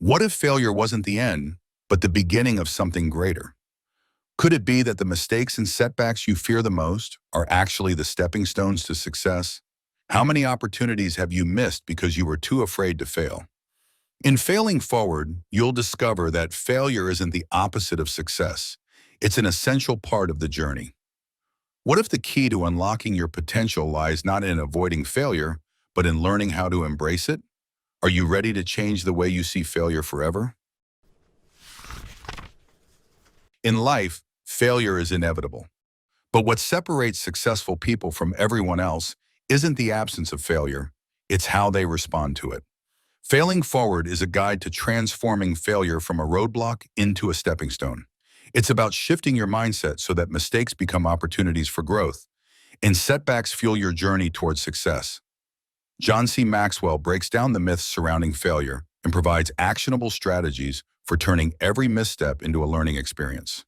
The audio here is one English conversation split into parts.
What if failure wasn't the end, but the beginning of something greater? Could it be that the mistakes and setbacks you fear the most are actually the stepping stones to success? How many opportunities have you missed because you were too afraid to fail? In failing forward, you'll discover that failure isn't the opposite of success. It's an essential part of the journey. What if the key to unlocking your potential lies not in avoiding failure, but in learning how to embrace it? Are you ready to change the way you see failure forever? In life, failure is inevitable. But what separates successful people from everyone else isn't the absence of failure, it's how they respond to it. Failing Forward is a guide to transforming failure from a roadblock into a stepping stone. It's about shifting your mindset so that mistakes become opportunities for growth, and setbacks fuel your journey towards success. John C. Maxwell breaks down the myths surrounding failure and provides actionable strategies for turning every misstep into a learning experience.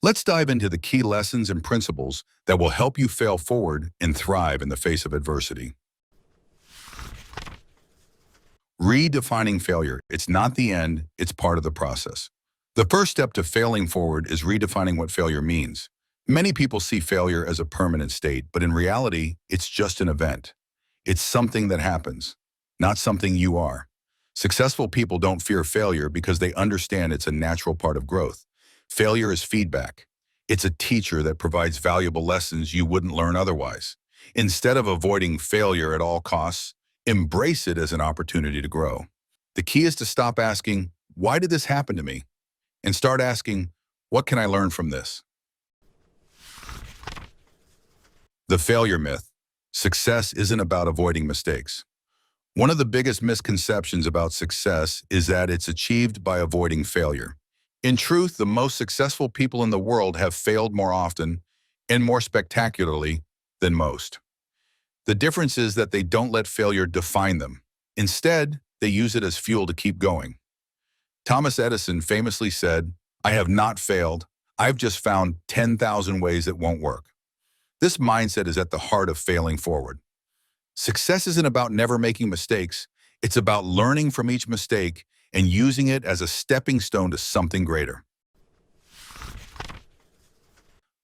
Let's dive into the key lessons and principles that will help you fail forward and thrive in the face of adversity. Redefining failure. It's not the end, it's part of the process. The first step to failing forward is redefining what failure means. Many people see failure as a permanent state, but in reality, it's just an event. It's something that happens, not something you are. Successful people don't fear failure because they understand it's a natural part of growth. Failure is feedback. It's a teacher that provides valuable lessons you wouldn't learn otherwise. Instead of avoiding failure at all costs, embrace it as an opportunity to grow. The key is to stop asking, "Why did this happen to me?" and start asking, "What can I learn from this?" The failure myth. Success isn't about avoiding mistakes. One of the biggest misconceptions about success is that it's achieved by avoiding failure. In truth, the most successful people in the world have failed more often and more spectacularly than most. The difference is that they don't let failure define them. Instead, they use it as fuel to keep going. Thomas Edison famously said, "I have not failed. I've just found 10,000 ways it won't work." This mindset is at the heart of failing forward. Success isn't about never making mistakes. It's about learning from each mistake and using it as a stepping stone to something greater.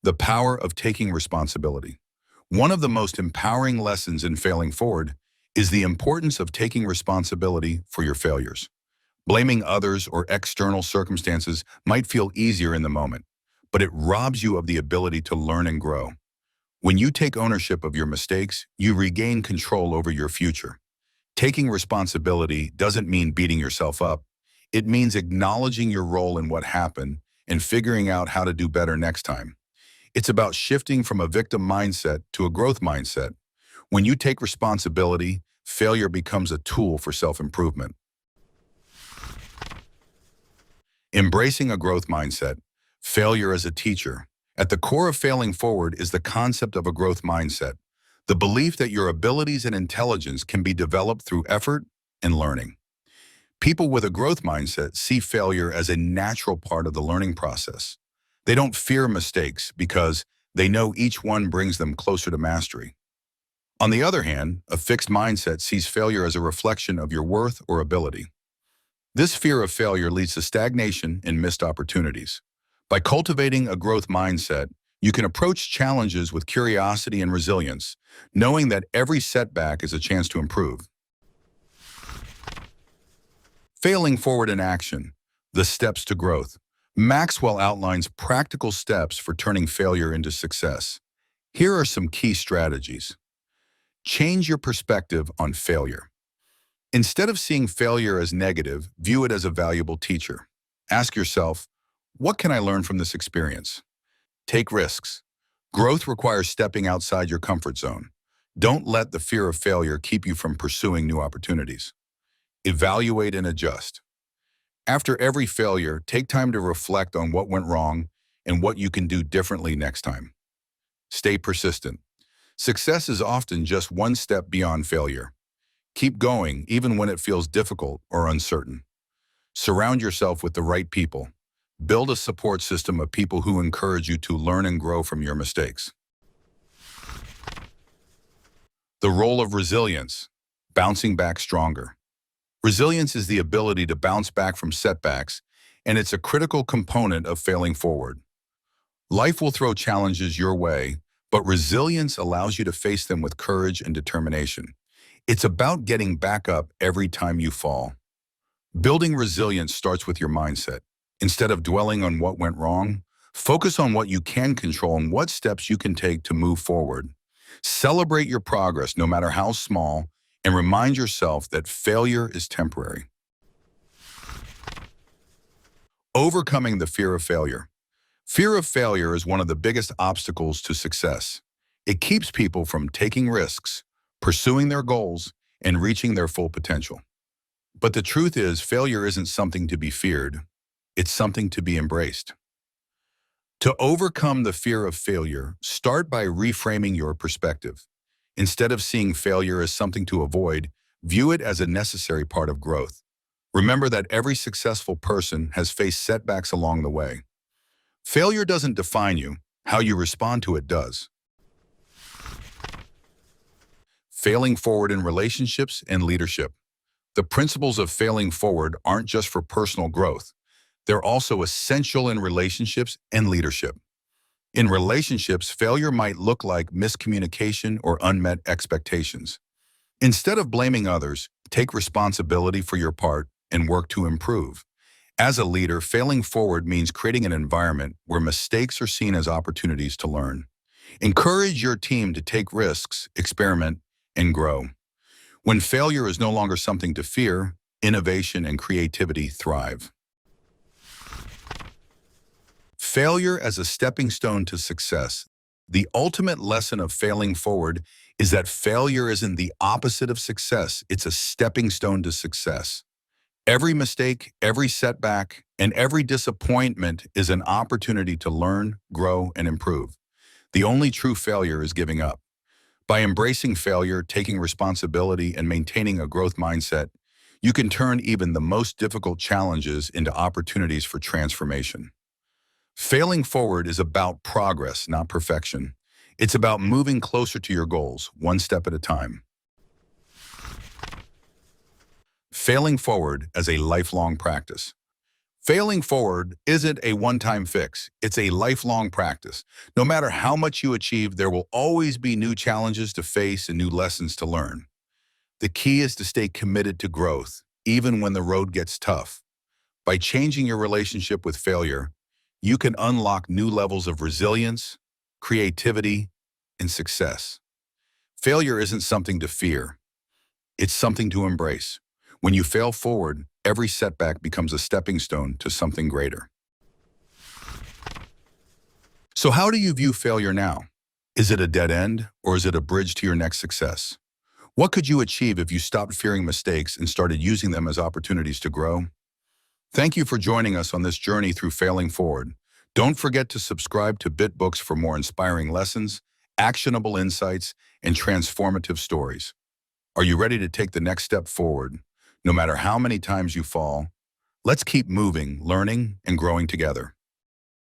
The power of taking responsibility. One of the most empowering lessons in failing forward is the importance of taking responsibility for your failures. Blaming others or external circumstances might feel easier in the moment, but it robs you of the ability to learn and grow. When you take ownership of your mistakes, you regain control over your future. Taking responsibility doesn't mean beating yourself up. It means acknowledging your role in what happened and figuring out how to do better next time. It's about shifting from a victim mindset to a growth mindset. When you take responsibility, failure becomes a tool for self-improvement. Embracing a growth mindset. Failure as a teacher. At the core of failing forward is the concept of a growth mindset, the belief that your abilities and intelligence can be developed through effort and learning. People with a growth mindset see failure as a natural part of the learning process. They don't fear mistakes because they know each one brings them closer to mastery. On the other hand, a fixed mindset sees failure as a reflection of your worth or ability. This fear of failure leads to stagnation and missed opportunities. By cultivating a growth mindset, you can approach challenges with curiosity and resilience, knowing that every setback is a chance to improve. Failing forward in action. The steps to growth. Maxwell outlines practical steps for turning failure into success. Here are some key strategies. Change your perspective on failure. Instead of seeing failure as negative, view it as a valuable teacher. Ask yourself, what can I learn from this experience? Take risks. Growth requires stepping outside your comfort zone. Don't let the fear of failure keep you from pursuing new opportunities. Evaluate and adjust. After every failure, take time to reflect on what went wrong and what you can do differently next time. Stay persistent. Success is often just one step beyond failure. Keep going even when it feels difficult or uncertain. Surround yourself with the right people. Build a support system of people who encourage you to learn and grow from your mistakes. The role of resilience, bouncing back stronger. Resilience is the ability to bounce back from setbacks, and it's a critical component of failing forward. Life will throw challenges your way, but resilience allows you to face them with courage and determination. It's about getting back up every time you fall. Building resilience starts with your mindset. Instead of dwelling on what went wrong, focus on what you can control and what steps you can take to move forward. Celebrate your progress, no matter how small, and remind yourself that failure is temporary. Overcoming the fear of failure. Fear of failure is one of the biggest obstacles to success. It keeps people from taking risks, pursuing their goals, and reaching their full potential. But the truth is, failure isn't something to be feared. It's something to be embraced. To overcome the fear of failure, start by reframing your perspective. Instead of seeing failure as something to avoid, view it as a necessary part of growth. Remember that every successful person has faced setbacks along the way. Failure doesn't define you. How you respond to it does. Failing forward in relationships and leadership. The principles of failing forward aren't just for personal growth. They're also essential in relationships and leadership. In relationships, failure might look like miscommunication or unmet expectations. Instead of blaming others, take responsibility for your part and work to improve. As a leader, failing forward means creating an environment where mistakes are seen as opportunities to learn. Encourage your team to take risks, experiment, and grow. When failure is no longer something to fear, innovation and creativity thrive. Failure as a stepping stone to success. The ultimate lesson of failing forward is that failure isn't the opposite of success. It's a stepping stone to success. Every mistake, every setback, and every disappointment is an opportunity to learn, grow, and improve. The only true failure is giving up. By embracing failure, taking responsibility, and maintaining a growth mindset, you can turn even the most difficult challenges into opportunities for transformation. Failing forward is about progress, not perfection. It's about moving closer to your goals, one step at a time. Failing forward as a lifelong practice. Failing forward isn't a one-time fix. It's a lifelong practice. No matter how much you achieve, there will always be new challenges to face and new lessons to learn. The key is to stay committed to growth, even when the road gets tough. By changing your relationship with failure, you can unlock new levels of resilience, creativity, and success. Failure isn't something to fear. It's something to embrace. When you fail forward, every setback becomes a stepping stone to something greater. So how do you view failure now? Is it a dead end, or is it a bridge to your next success? What could you achieve if you stopped fearing mistakes and started using them as opportunities to grow? Thank you for joining us on this journey through failing forward. Don't forget to subscribe to BitBooks for more inspiring lessons, actionable insights, and transformative stories. Are you ready to take the next step forward? No matter how many times you fall, let's keep moving, learning, and growing together.